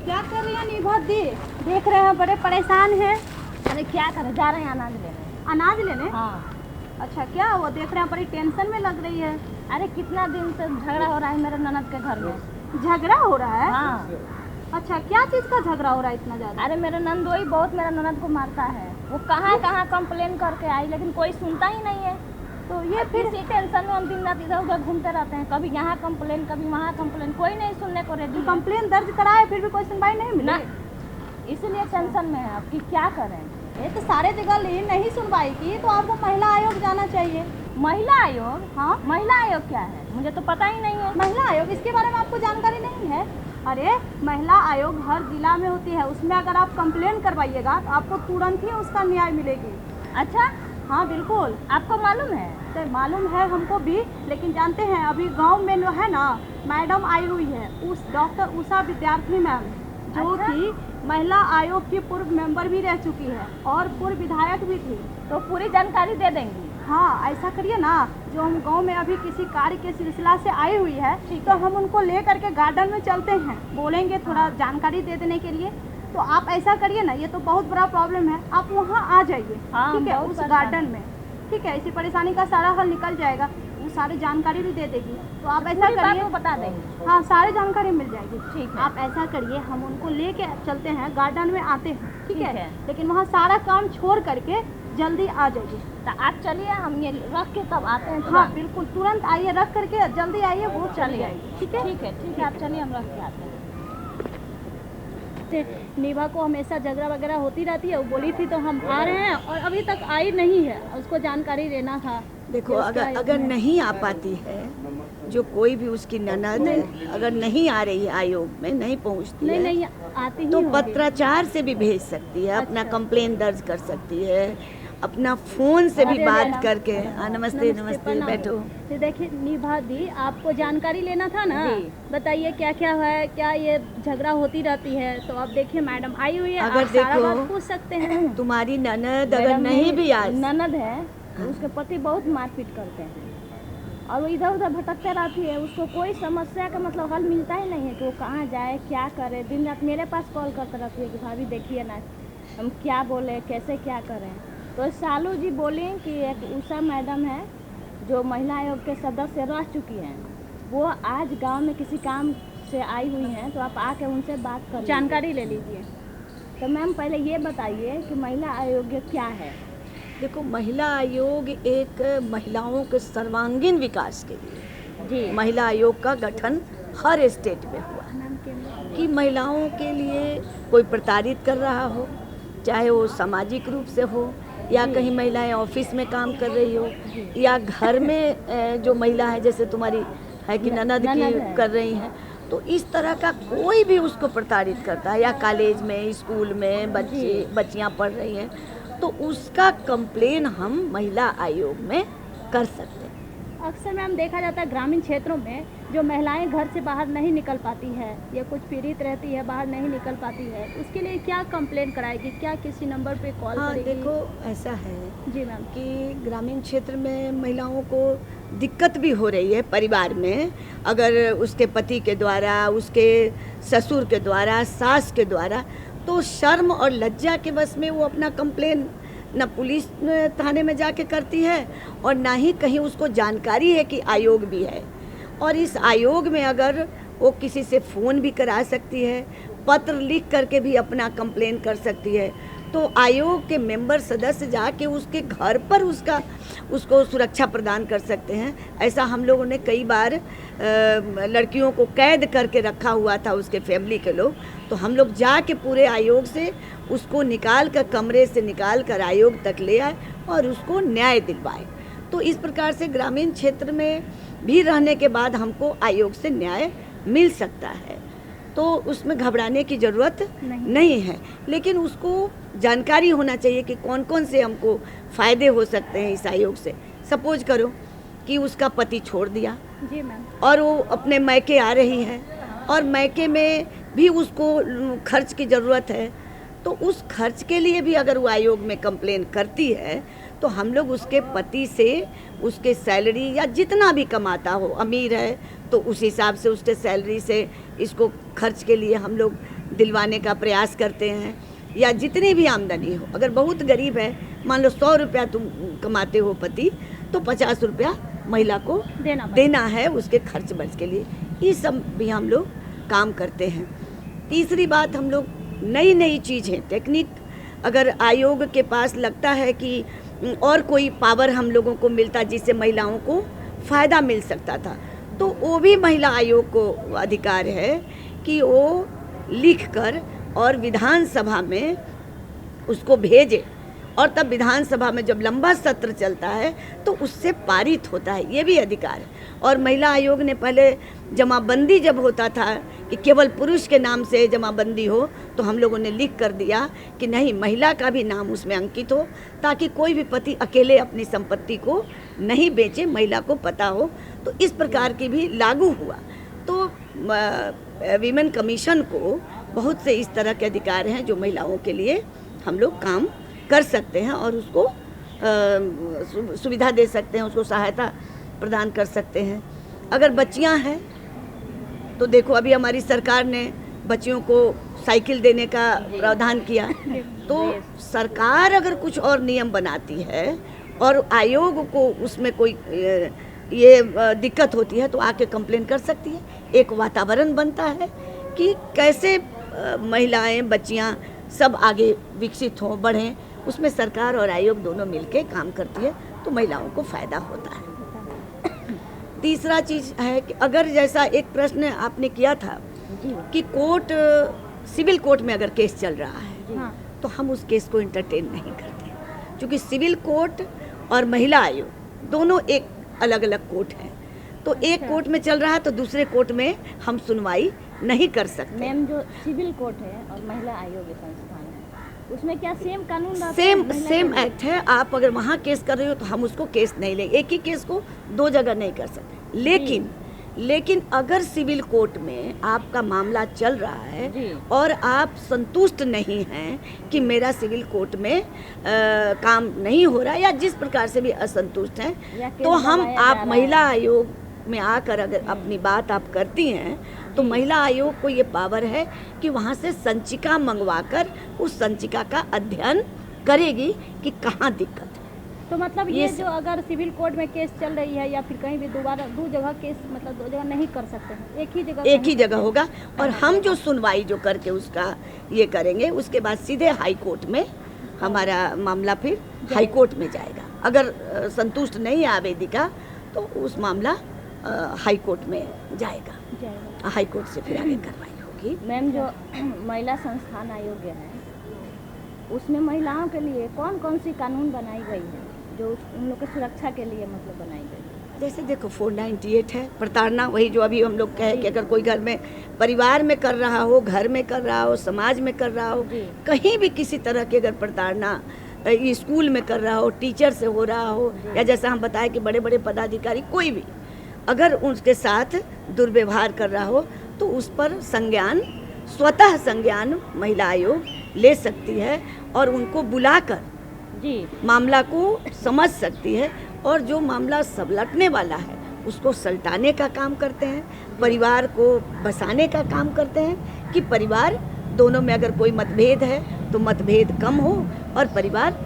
क्या कर रही है निभा दी? देख रहे हैं बड़े परेशान हैं। अरे क्या करें, जा रहे हैं अनाज लेने। अनाज लेने? हाँ। अच्छा, क्या वो देख रहे हैं बड़ी टेंशन में लग रही है। अरे कितना दिन से झगड़ा हो रहा है मेरे ननद के घर में। झगड़ा हो रहा है? हाँ। अच्छा, क्या चीज का झगड़ा हो रहा है इतना ज्यादा? अरे मेरे नंदोई बहुत मेरा ननद को मारता है। वो कहाँ कहाँ कंप्लेन करके आई, लेकिन कोई सुनता ही नहीं है। तो ये फिर इसी टेंशन में हम दिन रात इधर उधर घूमते रहते हैं, कभी यहाँ कंप्लेन कभी वहाँ कंप्लेन, कोई नहीं सुनने को रेडी है। कंप्लेन दर्ज कराए फिर भी कोई सुनवाई नहीं मिली? ना, इसीलिए टेंशन में है अब कि क्या करें। ये तो सारे जगह नहीं सुनवाई की, तो आपको महिला आयोग जाना चाहिए। महिला आयोग? हाँ। महिला आयोग क्या है, मुझे तो पता ही नहीं है। महिला आयोग, इसके बारे में आपको जानकारी नहीं है? अरे महिला आयोग हर जिला में होती है, उसमें अगर आप कंप्लेन करवाइएगा तो आपको तुरंत ही उसका न्याय मिलेगी। अच्छा, हाँ बिल्कुल। आपको मालूम है? तो मालूम है हमको भी, लेकिन जानते हैं अभी गांव में जो है ना मैडम आई हुई है, उस डॉक्टर उषा विद्यार्थी मैम, जो अच्छा? कि महिला आयोग की पूर्व मेंबर भी रह चुकी है और पूर्व विधायक भी थी। तो पूरी जानकारी दे देंगी? हाँ, ऐसा करिए ना, जो हम गांव में अभी किसी कार्य के सिलसिला से आई हुई है, तो हम उनको ले करके गार्डन में चलते हैं, बोलेंगे थोड़ा जानकारी दे देने के लिए। तो आप ऐसा करिए ना, ये तो बहुत बड़ा प्रॉब्लम है, आप वहाँ आ जाइए। हाँ, ठीक है, उस गार्डन में। ठीक है, इसी परेशानी का सारा हल निकल जाएगा, वो सारी जानकारी भी दे देगी। तो आप ऐसा करिए, बता देंगे। हाँ सारी जानकारी मिल जाएगी। ठीक है, आप ऐसा करिए, हम उनको लेके चलते हैं गार्डन में आते हैं। ठीक ठीक है, है। लेकिन वहाँ सारा काम छोड़ करके जल्दी आ जाइए। तो आप चलिए, हम ये रख के तब आते हैं। हाँ बिल्कुल, तुरंत आइए, रख करके जल्दी आइए, वो चली आएगी। ठीक है, ठीक है, ठीक है, आप चलिए, हम रख के आते हैं। निभा को हमेशा झगड़ा वगैरह होती रहती है, वो बोली थी तो हम आ रहे हैं, और अभी तक आई नहीं है, उसको जानकारी देना था। देखो, अगर नहीं आ पाती है, जो कोई भी उसकी ननद अगर नहीं आ रही है आयोग में, नहीं पहुंचती है, नहीं आती ही तो होगी। पत्राचार से भी भेज सकती है, अपना कंप्लेन दर्ज कर सकती है, अपना फोन से भी बात करके। नमस्ते नमस्ते, बैठो। तो देखिए निभा दी, आपको जानकारी लेना था ना, जी। बताइए क्या क्या है, क्या ये झगड़ा होती रहती है। तो आप देखिए मैडम आई हुई है, अगर आप सारा देखो, बात पूछ सकते हैं। तुम्हारी ननद अगर मैडम नहीं मेरी भी आ ननद है, उसके पति बहुत मारपीट करते हैं और वो इधर उधर भटकते रहती है। उसको कोई समस्या का मतलब हल मिलता ही नहीं है कि वो कहाँ जाए, क्या करे। दिन रात मेरे पास कॉल करते रहती है कि भाभी देखिए ना, हम क्या बोले, कैसे क्या करें। तो सालू जी बोली कि एक उषा मैडम है, जो महिला आयोग के सदस्य रह चुकी हैं, वो आज गांव में किसी काम से आई हुई हैं, तो आप आके उनसे बात कर जानकारी ले लीजिए। तो मैम पहले ये बताइए कि महिला आयोग क्या है? देखो, महिला आयोग एक महिलाओं के सर्वांगीण विकास के लिए जी। महिला आयोग का गठन हर स्टेट में हुआ कि महिलाओं के लिए कोई प्रताड़ित कर रहा हो, चाहे वो सामाजिक रूप से हो, या कहीं महिलाएं ऑफिस में काम कर रही हो, या घर में जो महिला है, जैसे तुम्हारी है कि ननद की कर रही हैं, तो इस तरह का कोई भी उसको प्रताड़ित करता है, या कॉलेज में, स्कूल में बच्चियां पढ़ रही हैं, तो उसका कंप्लेन हम महिला आयोग में कर सकते हैं। अक्सर मैम देखा जाता है ग्रामीण क्षेत्रों में जो महिलाएं घर से बाहर नहीं निकल पाती है, या कुछ पीड़ित रहती है, बाहर नहीं निकल पाती है, उसके लिए क्या कंप्लेन कराएगी, क्या किसी नंबर पे कॉल करेगी? देखो, ऐसा है जी मैम कि ग्रामीण क्षेत्र में महिलाओं को दिक्कत भी हो रही है परिवार में, अगर उसके पति के द्वारा, उसके ससुर के द्वारा, सास के द्वारा, तो शर्म और लज्जा के बस में वो अपना कंप्लेन न पुलिस थाने में जाके करती है, और ना ही कहीं उसको जानकारी है कि आयोग भी है। और इस आयोग में अगर वो किसी से फ़ोन भी करा सकती है, पत्र लिख करके भी अपना कंप्लेन कर सकती है, तो आयोग के मेंबर सदस्य जाके उसके घर पर उसको सुरक्षा प्रदान कर सकते हैं। ऐसा हम लोगों ने कई बार लड़कियों को कैद करके रखा हुआ था, उसके फैमिली के लोग, तो हम लोग जाके पूरे आयोग से उसको निकाल कर, कमरे से निकाल कर आयोग तक ले आए और उसको न्याय दिलवाए। तो इस प्रकार से ग्रामीण क्षेत्र में भी रहने के बाद हमको आयोग से न्याय मिल सकता है, तो उसमें घबराने की ज़रूरत नहीं है। लेकिन उसको जानकारी होना चाहिए कि कौन कौन से हमको फ़ायदे हो सकते हैं इस आयोग से। सपोज करो कि उसका पति छोड़ दिया, जी मैम, और वो अपने मैके आ रही है, और मैके में भी उसको खर्च की ज़रूरत है, तो उस खर्च के लिए भी अगर वो आयोग में कंप्लेन करती है, तो हम लोग उसके पति से उसके सैलरी या जितना भी कमाता हो, अमीर है तो उस हिसाब से उसके सैलरी से इसको खर्च के लिए हम लोग दिलवाने का प्रयास करते हैं, या जितनी भी आमदनी हो, अगर बहुत गरीब है, मान लो 100 रुपया तुम कमाते हो पति, तो 50 रुपया महिला को देना है उसके खर्च बर्च के लिए। ये सब भी हम लोग काम करते हैं। तीसरी बात, हम लोग नई नई चीज़ें, टेक्निक, अगर आयोग के पास लगता है कि और कोई पावर हम लोगों को मिलता जिससे महिलाओं को फ़ायदा मिल सकता था, तो वो भी महिला आयोग को अधिकार है कि वो लिखकर और विधानसभा में उसको भेजे, और तब विधानसभा में जब लंबा सत्र चलता है तो उससे पारित होता है, ये भी अधिकार है। और महिला आयोग ने पहले जमाबंदी जब होता था कि केवल पुरुष के नाम से जमाबंदी हो, तो हम लोगों ने लिख कर दिया कि नहीं, महिला का भी नाम उसमें अंकित हो, ताकि कोई भी पति अकेले अपनी संपत्ति को नहीं बेचे, महिला को पता हो। तो इस प्रकार की भी लागू हुआ। तो वीमेन कमीशन को बहुत से इस तरह के अधिकार हैं जो महिलाओं के लिए हम लोग काम कर सकते हैं और उसको सुविधा दे सकते हैं, उसको सहायता प्रदान कर सकते हैं। अगर बच्चियां हैं तो देखो, अभी हमारी सरकार ने बच्चियों को साइकिल देने का प्रावधान किया। तो सरकार अगर कुछ और नियम बनाती है और आयोग को उसमें कोई ये दिक्कत होती है तो आके कंप्लेन कर सकती है। एक वातावरण बनता है कि कैसे महिलाएं, बच्चियां सब आगे विकसित हों, बढ़ें, उसमें सरकार और आयोग दोनों मिलके काम करती है, तो महिलाओं को फ़ायदा होता है। तीसरा चीज़ है कि अगर जैसा एक प्रश्न आपने किया था कि कोर्ट, सिविल कोर्ट में अगर केस चल रहा है तो हम उस केस को इंटरटेन नहीं करते, क्योंकि सिविल कोर्ट और महिला आयोग दोनों एक अलग अलग कोर्ट हैं। तो एक कोर्ट में चल रहा है तो दूसरे कोर्ट में हम सुनवाई नहीं कर सकते। मैम, जो सिविल कोर्ट है और महिला आयोग संस्थान है, उसमें क्या सेम कानून रहता है? सेम एक्ट है। आप अगर वहाँ केस कर रहे हो तो हम उसको केस नहीं लेंगे, एक ही केस को दो जगह नहीं कर सकते। लेकिन अगर सिविल कोर्ट में आपका मामला चल रहा है और आप संतुष्ट नहीं हैं कि मेरा सिविल कोर्ट में काम नहीं हो रहा है, या जिस प्रकार से भी असंतुष्ट हैं, तो हम आप महिला आयोग में आकर अगर अपनी बात आप करती हैं तो महिला आयोग को ये पावर है कि वहाँ से संचिका मंगवाकर उस संचिका का अध्ययन करेगी कि कहाँ दिक्कत है। तो मतलब ये जो अगर सिविल कोर्ट में केस चल रही है या फिर कहीं भी दोबारा दो जगह केस, मतलब दो जगह नहीं कर सकते हैं, एक ही जगह होगा। और हम जो सुनवाई जो करके उसका ये करेंगे, उसके बाद सीधे हाई कोर्ट में हमारा मामला फिर हाई कोर्ट में जाएगा। अगर संतुष्ट नहीं है आवेदिका तो उस मामला हाई कोर्ट में जाएगा। हाई कोर्ट से फिर आगे कार्रवाई होगी। मैम, जो महिला संस्थान आयोग है उसमें महिलाओं के लिए कौन कौन सी कानून बनाई गई है जो उन लोग की सुरक्षा के लिए मतलब बनाई गई? जैसे देखो 498 है प्रताड़ना, वही जो अभी हम लोग कहे कि अगर कोई घर में परिवार में कर रहा हो, घर में कर रहा हो, समाज में कर रहा हो, कहीं भी किसी तरह की अगर प्रताड़ना स्कूल में कर रहा हो, टीचर से हो रहा हो, या जैसा हम बताए कि बड़े बड़े पदाधिकारी कोई भी अगर उसके साथ दुर्व्यवहार कर रहा हो तो उस पर स्वतः संज्ञान महिला आयोग ले सकती है और उनको बुलाकर मामला को समझ सकती है, और जो मामला सलटने वाला है उसको सलटाने का काम करते हैं, परिवार को बसाने का काम करते हैं कि परिवार दोनों में अगर कोई मतभेद है तो मतभेद कम हो और परिवार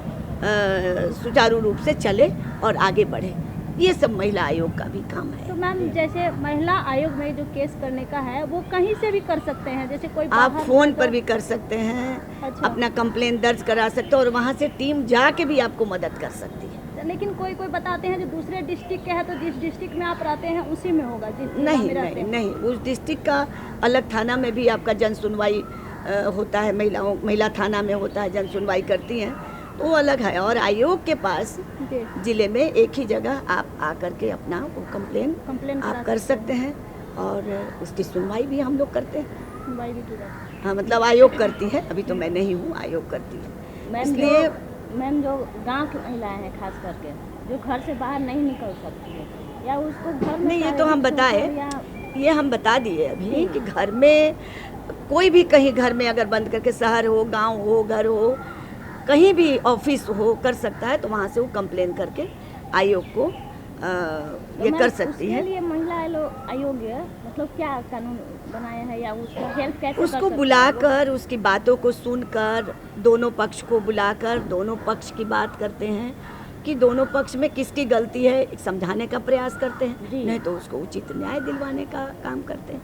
सुचारू रूप से चले और आगे बढ़े। ये सब महिला आयोग का भी काम है। तो मैम, जैसे महिला आयोग में जो केस करने का है वो कहीं से भी कर सकते हैं, जैसे कोई आप फोन पर भी कर सकते हैं। अच्छा। अपना कंप्लेन दर्ज करा सकते हैं और वहाँ से टीम जाके भी आपको मदद कर सकती है। लेकिन कोई बताते हैं जो दूसरे डिस्ट्रिक्ट के है तो जिस डिस्ट्रिक्ट में आप रहते हैं उसी में होगा? नहीं, उस डिस्ट्रिक्ट का अलग थाना में भी आपका जन सुनवाई होता है। महिला थाना में होता है, जन सुनवाई करती हैं, वो अलग है। और आयोग के पास जिले में एक ही जगह आप आकर के अपना वो कंप्लेन आप कर सकते हैं और उसकी सुनवाई भी हम लोग करते हैं। सुनवाई भी की जाती है? हाँ, मतलब आयोग करती है, अभी तो मैं नहीं हूँ, आयोग करती है। इसलिए मैम, जो गांव की महिलाएं हैं खास करके जो घर से बाहर नहीं निकल सकती है या उसको घर में नहीं, ये तो हम बताए, ये हम बता दिए अभी कि घर में कोई भी कहीं घर में अगर बंद करके, शहर हो, गाँव हो, घर हो, कहीं भी ऑफिस हो, कर सकता है। तो वहाँ से वो कंप्लेन करके आयोग को ये कर सकती है। उसके लिए महिला आयोग मतलब क्या कानून बनाया है या उसका हेल्प कैसे उसको बुलाकर उसकी बातों को सुनकर दोनों पक्ष को बुलाकर दोनों पक्ष की बात करते हैं कि दोनों पक्ष में किसकी गलती है, एक समझाने का प्रयास करते हैं, नहीं तो उसको उचित न्याय दिलवाने का काम करते हैं।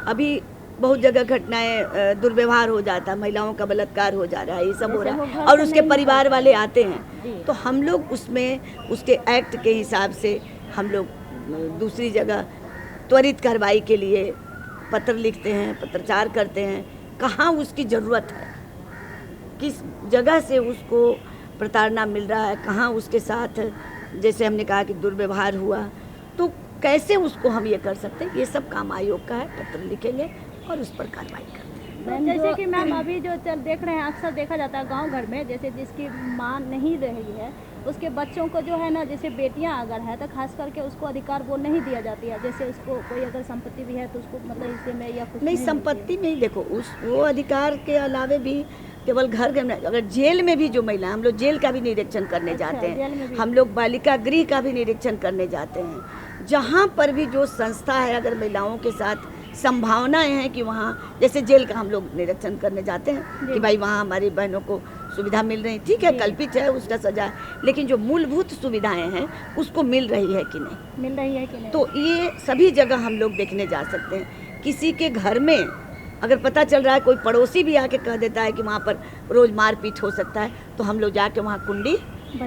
अभी बहुत जगह घटनाएं दुर्व्यवहार हो जाता है, महिलाओं का बलात्कार हो जा रहा है, ये सब हो रहा है और उसके परिवार वाले आते हैं, तो हम लोग उसमें उसके एक्ट के हिसाब से हम लोग दूसरी जगह त्वरित कार्रवाई के लिए पत्र लिखते हैं, पत्रचार करते हैं, कहाँ उसकी ज़रूरत है, किस जगह से उसको प्रताड़ना मिल रहा है, कहाँ उसके साथ जैसे हमने कहा कि दुर्व्यवहार हुआ, तो कैसे उसको हम ये कर सकते हैं, ये सब काम आयोग का है। पत्र लिखेंगे और उस पर कार्रवाई करते हैं। जैसे कि मैम अभी जो देख रहे हैं, अक्सर देखा जाता है गांव घर में, जैसे जिसकी मां नहीं रही है उसके बच्चों को जो है ना, जैसे बेटियां अगर है तो खास करके उसको अधिकार वो नहीं दिया जाती है। जैसे उसको कोई अगर संपत्ति भी है तो उसको मतलब हिस्से में या कुछ नहीं, संपत्ति में ही देखो वो अधिकार के अलावे भी केवल घर में, अगर जेल में भी जो महिला, हम लोग जेल का भी निरीक्षण करने जाते हैं, हम लोग बालिका गृह का भी निरीक्षण करने जाते हैं, जहाँ पर भी जो संस्था है अगर महिलाओं के साथ संभावनाएं हैं कि वहाँ, जैसे जेल का हम लोग निरीक्षण करने जाते हैं कि भाई वहाँ हमारी बहनों को सुविधा मिल रही, ठीक है कल्पित है उसका सजा है, लेकिन जो मूलभूत सुविधाएं हैं उसको मिल रही है कि नहीं, तो ये सभी जगह हम लोग देखने जा सकते हैं। किसी के घर में अगर पता चल रहा है, कोई पड़ोसी भी आके कह देता है कि वहाँ पर रोज मारपीट हो सकता है, तो हम लोग जाके वहाँ कुंडी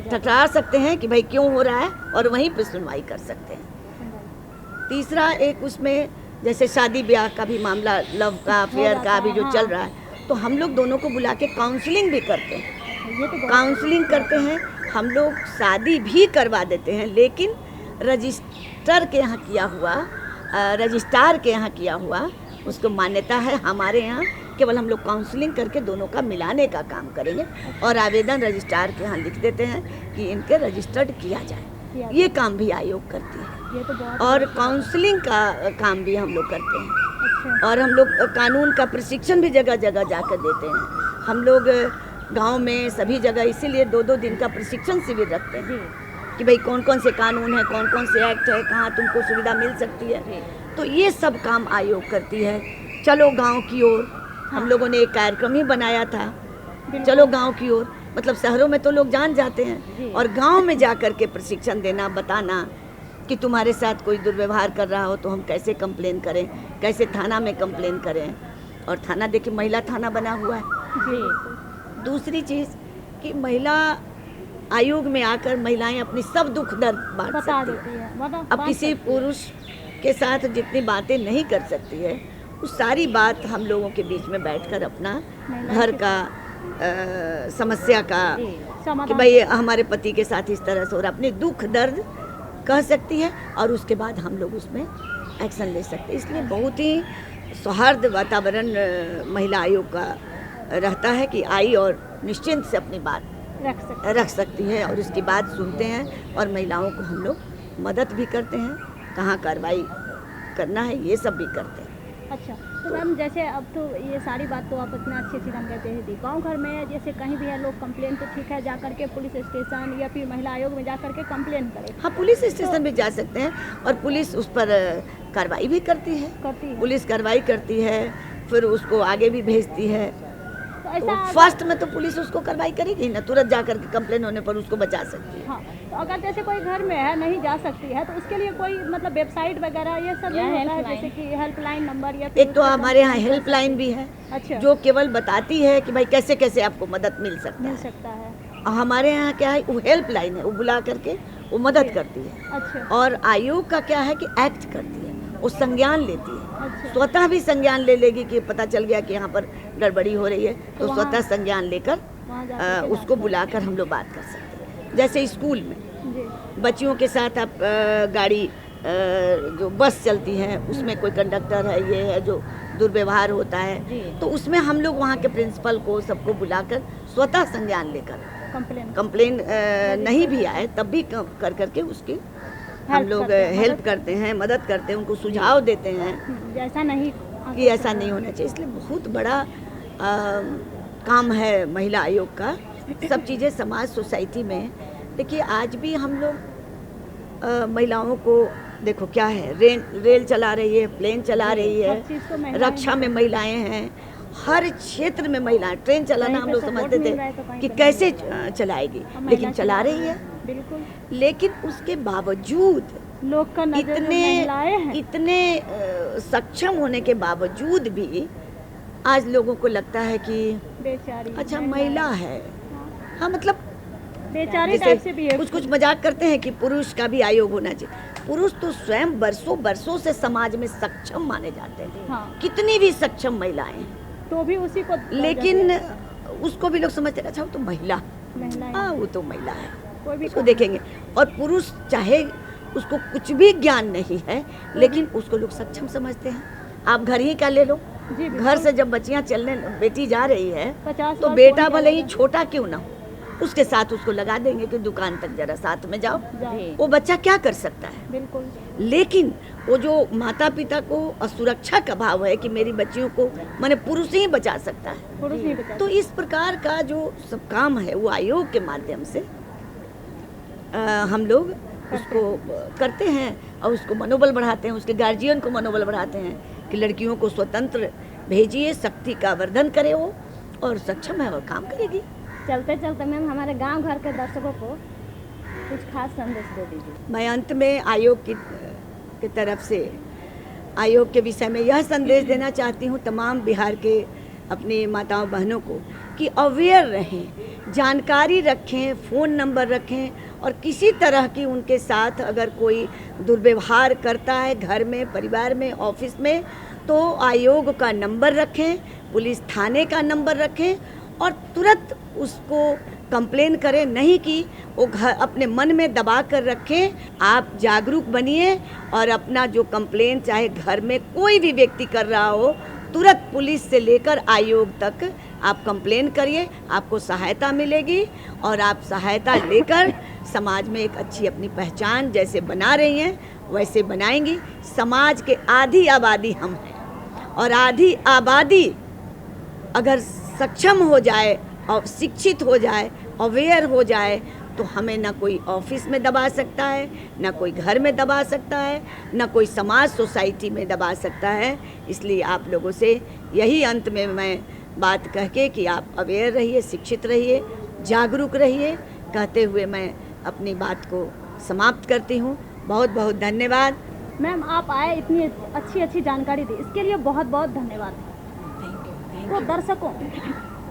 ठटरा सकते हैं कि भाई क्यों हो रहा है और वहीं पर सुनवाई कर सकते हैं। तीसरा एक उसमें जैसे शादी ब्याह का भी मामला, लव का, अफेयर का भी जो चल रहा है, तो हम लोग दोनों को बुला के काउंसलिंग भी करते हैं, काउंसलिंग करते हैं, हम लोग शादी भी करवा देते हैं, लेकिन रजिस्ट्रार के यहाँ किया हुआ उसको मान्यता है। हमारे यहाँ केवल हम लोग काउंसलिंग करके दोनों का मिलाने का काम करेंगे और आवेदन रजिस्ट्रार के यहाँ लिख देते हैं कि इनके रजिस्टर्ड किया जाए। ये काम भी आयोग करती है और काउंसलिंग का काम भी हम लोग करते हैं। और हम लोग कानून का प्रशिक्षण भी जगह जगह जाकर देते हैं। हम लोग गांव में सभी जगह इसीलिए 2-2 दिन का प्रशिक्षण शिविर रखते हैं कि भाई कौन कौन से कानून है, कौन कौन से एक्ट है, कहाँ तुमको सुविधा मिल सकती है, तो ये सब काम आयोग करती है। चलो गांव की ओर, हम लोगों ने एक कार्यक्रम ही बनाया था, चलो गांव की ओर, मतलब शहरों में तो लोग जान जाते हैं और गांव में जाकर के प्रशिक्षण देना, बताना कि तुम्हारे साथ कोई दुर्व्यवहार कर रहा हो तो हम कैसे कंप्लेन करें, कैसे थाना में कंप्लेन करें। और थाना देखिए महिला थाना बना हुआ है। दूसरी चीज़ कि महिला आयोग में आकर महिलाएं अपनी सब दुख दर्द बांट सकती है। अब किसी पुरुष के साथ जितनी बातें नहीं कर सकती है, उस सारी बात हम लोगों के बीच में बैठकर अपना घर का समस्या का कि भाई हमारे पति के साथ इस तरह से, और अपने दुख दर्द कह सकती है और उसके बाद हम लोग उसमें एक्शन ले सकते हैं। इसलिए बहुत ही सौहार्द वातावरण महिला आयोग का रहता है कि आई और निश्चिंत से अपनी बात रख सकती है और उसकी बात सुनते हैं और महिलाओं को हम लोग मदद भी करते हैं, कहाँ कार्रवाई करना है ये सब भी करते हैं। अच्छा, तो मैम जैसे अब तो ये सारी बात तो आप इतना अच्छे से हम कहते हैं, गाँव घर में जैसे कहीं भी है लोग कंप्लेन तो ठीक है, जा करके पुलिस स्टेशन या फिर महिला आयोग में जा करके कंप्लेन करें। हाँ, पुलिस स्टेशन भी जा सकते हैं और पुलिस उस पर कार्रवाई भी करती है। पुलिस कार्रवाई करती है, फिर उसको आगे भी भेजती है। तो फर्स्ट में तो पुलिस उसको कार्रवाई करेगी ना, तुरंत जा करके कंप्लेन होने पर उसको बचा सकती है। हाँ, तो अगर जैसे कोई घर में है नहीं जा सकती है तो उसके लिए कोई मतलब वेबसाइट वगैरह ये सब नहीं होता है, जैसे कि हेल्पलाइन नंबर या एक तो हमारे यहाँ हेल्पलाइन भी है। अच्छा। जो केवल बताती है कि भाई कैसे कैसे आपको मदद मिल सकता है। हमारे यहाँ क्या है, वो हेल्पलाइन है, वो बुला करके वो मदद करती है। अच्छा। और आयोग का क्या है कि एक्ट करती है, वो संज्ञान लेती है। अच्छा। स्वतः भी संज्ञान ले लेगी कि पता चल गया कि यहाँ पर गड़बड़ी हो रही है, तो स्वतः संज्ञान लेकर उसको बुलाकर हम लोग बात कर सकते हैं। जैसे स्कूल में बच्चियों के साथ आप गाड़ी जो बस चलती है उसमें कोई कंडक्टर है, ये है जो दुर्व्यवहार होता है, तो उसमें हम लोग वहाँ के प्रिंसिपल को सबको बुलाकर स्वतः संज्ञान लेकर कंप्लेन नहीं भी आए तब भी कर करके उसकी हम लोग हेल्प करते हैं, मदद करते हैं, उनको सुझाव देते हैं कि ऐसा नहीं होना चाहिए। इसलिए बहुत बड़ा काम है महिला आयोग का। सब चीज़ें समाज सोसाइटी में देखिए, आज भी हम लोग महिलाओं को देखो क्या है, रेल चला रही है, प्लेन चला रही है, हर चीज़ को महिलाएं रक्षा में महिलाएं हैं, हर क्षेत्र में महिलाएं। ट्रेन चलाना कहीं हम पे लोग support समझते मिल थे रहा है तो कहीं कि पे कैसे नहीं मिल चलाएगी, महिला लेकिन चला रही है। बिल्कुल। लेकिन उसके बावजूद लोग का नजर जो महिलाएं हैं इतने सक्षम होने के बावजूद भी आज लोगों को लगता है कि बेचारी अच्छा महिला है। हाँ मतलब बेचारी टाइप से जैसे बिहेव कुछ मजाक करते हैं कि पुरुष का भी आयोग होना चाहिए। पुरुष तो स्वयं बरसों से समाज में सक्षम माने जाते हैं, हाँ। कितनी भी सक्षम महिलाएं हैं, तो भी उसी को लेकिन उसको भी लोग समझते हैं अच्छा वो तो महिला, महिलाएं हाँ वो तो महिला है, कोई भी उसको देखेंगे। और पुरुष चाहे उसको कुछ भी ज्ञान नहीं है, लेकिन उसको लोग सक्षम समझते हैं। आप घर ही का ले लो, जी, बिल्कुल। घर से जब बच्चियां चलने, बेटी जा रही है 50 तो साल बेटा कौन भले ही जाएगा? छोटा क्यों ना हो, उसके साथ उसको लगा देंगे कि दुकान तक जरा साथ में जाओ। जाए। वो बच्चा क्या कर सकता है? बिल्कुल लेकिन वो जो माता पिता को असुरक्षा का भाव है कि मेरी बच्चियों को माने पुरुष ही बचा सकता है, पुरुष नहीं बचा तो इस प्रकार का जो सब काम है वो आयोग के माध्यम से हम लोग उसको करते हैं और उसको मनोबल बढ़ाते हैं, उसके गार्जियन को मनोबल बढ़ाते हैं कि लड़कियों को स्वतंत्र भेजिए, शक्ति का वर्धन करे वो, और सक्षम है वो काम करेगी। चलते चलते मैम हमारे गांव घर के दर्शकों को कुछ खास संदेश दे दीजिए। मैं अंत में आयोग की तरफ से आयोग के विषय में यह संदेश देना चाहती हूँ तमाम बिहार के अपनी माताओं बहनों को कि अवेयर रहें, जानकारी रखें, फ़ोन नंबर रखें, और किसी तरह की उनके साथ अगर कोई दुर्व्यवहार करता है घर में, परिवार में, ऑफिस में, तो आयोग का नंबर रखें, पुलिस थाने का नंबर रखें और तुरंत उसको कंप्लेन करें, नहीं कि वो घर अपने मन में दबा कर रखें। आप जागरूक बनिए और अपना जो कंप्लेन चाहे घर में कोई भी व्यक्ति कर रहा हो, तुरंत पुलिस से लेकर आयोग तक आप कंप्लेन करिए, आपको सहायता मिलेगी और आप सहायता लेकर समाज में एक अच्छी अपनी पहचान जैसे बना रही हैं वैसे बनाएंगी। समाज के आधी आबादी हम हैं और आधी आबादी अगर सक्षम हो जाए और शिक्षित हो जाए, अवेयर हो जाए, तो हमें ना कोई ऑफिस में दबा सकता है, ना कोई घर में दबा सकता है, ना कोई समाज सोसाइटी में दबा सकता है। इसलिए आप लोगों से यही अंत में मैं बात कह के कि आप अवेयर रहिए, शिक्षित रहिए, जागरूक रहिए, कहते हुए मैं अपनी बात को समाप्त करती हूँ। बहुत बहुत धन्यवाद। मैम आप आए, इतनी अच्छी जानकारी दी, इसके लिए बहुत बहुत धन्यवाद। तो दर्शकों,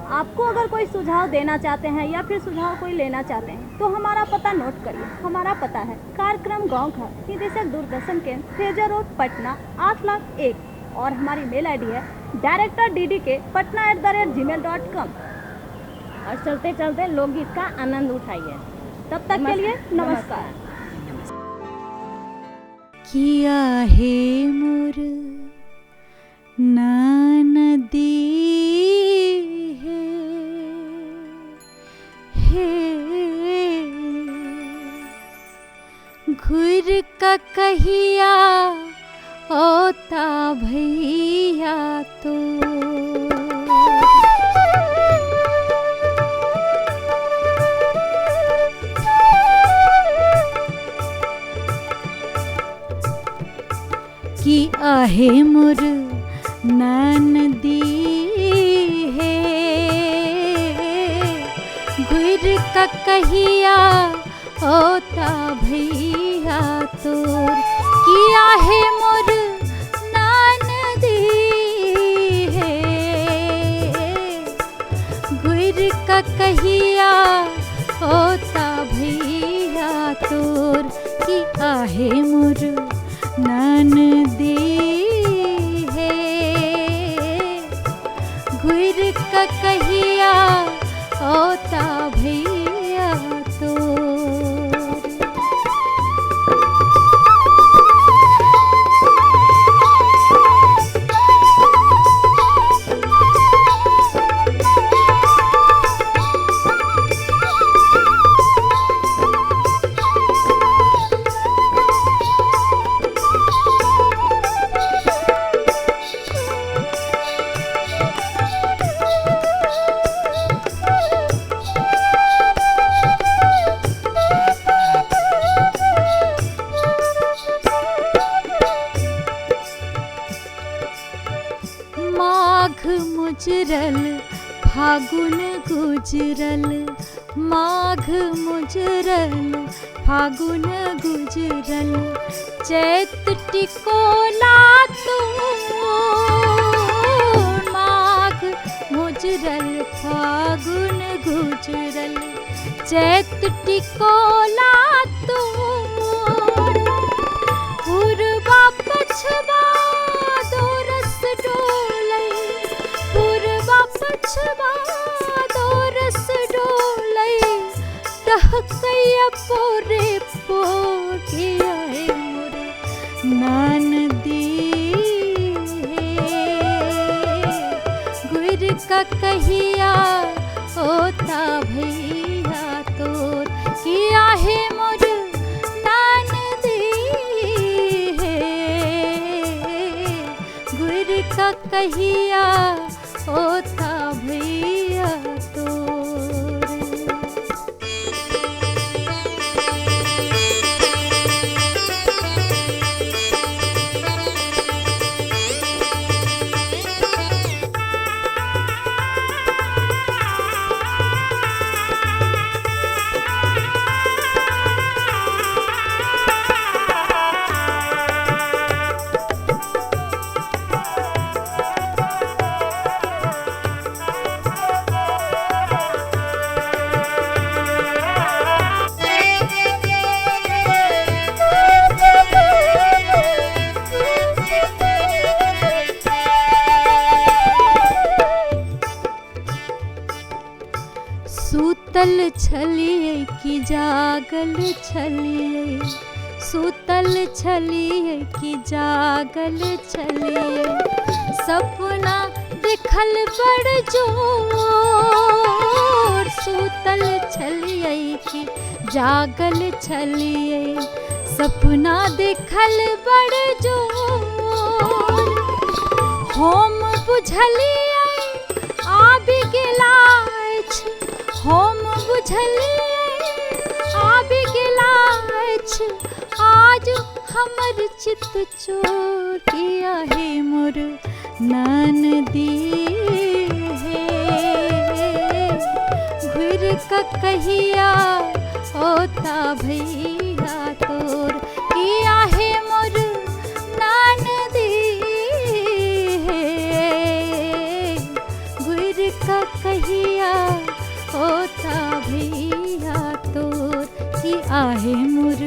आपको अगर कोई सुझाव देना चाहते हैं या फिर सुझाव कोई लेना चाहते हैं तो हमारा पता नोट करिए। हमारा पता है कार्यक्रम गांव घर, निदेशक दूरदर्शन केंद्र, फ्रेजर रोड, पटना 8,01,। और हमारी मेल आईडी है directorddk@patna@gmail.com। और चलते चलते लोकगीत का आनंद उठाइए। तब तक के लिए नमस्कार। किया है मोर नदी घुर का कहिया होता भैया तो कि आहे मोर नदी है घुर का कहिया होता भैया तोर किया है मोर नदी है घुर का कहिया होता भैया तोर किया है मोर नदी है घुर का कहिया होता भैया तो मुजरल फागुन गुजरल, माघ मुजरल फागुन गुजरल, चैत टिकोला तोर, माघ मुजरल फागुन गुजरल, चैत टिकोला तोर, पूर्वा पछवा दो रस डोलै, पूर्वा पछवा दो रस डोलै, टहकैया पोरे पोर के आए मोर ननदी गुर का कहिया होता भैया तोर, किया है मोर ननदी गुर का कहिया होता भैया तोर। सूतल छलिए कि जागल छलिए, सूतल छलिए कि जागल छलिए, सपना देखल बड़ जोर, सूतल छलिए कि जागल छलिए, सपना देखल बड़ जोर, हम बुझलिए आबि गेला अछि, हम बुझलिए आबि गेला अछि, आज हमर चित चोर, किया है मोर ननदी घुर का कहिया होता भैया तोर, किया है मोर ननदी घुर का कहिया होता भैया तोर, कि आहे मोर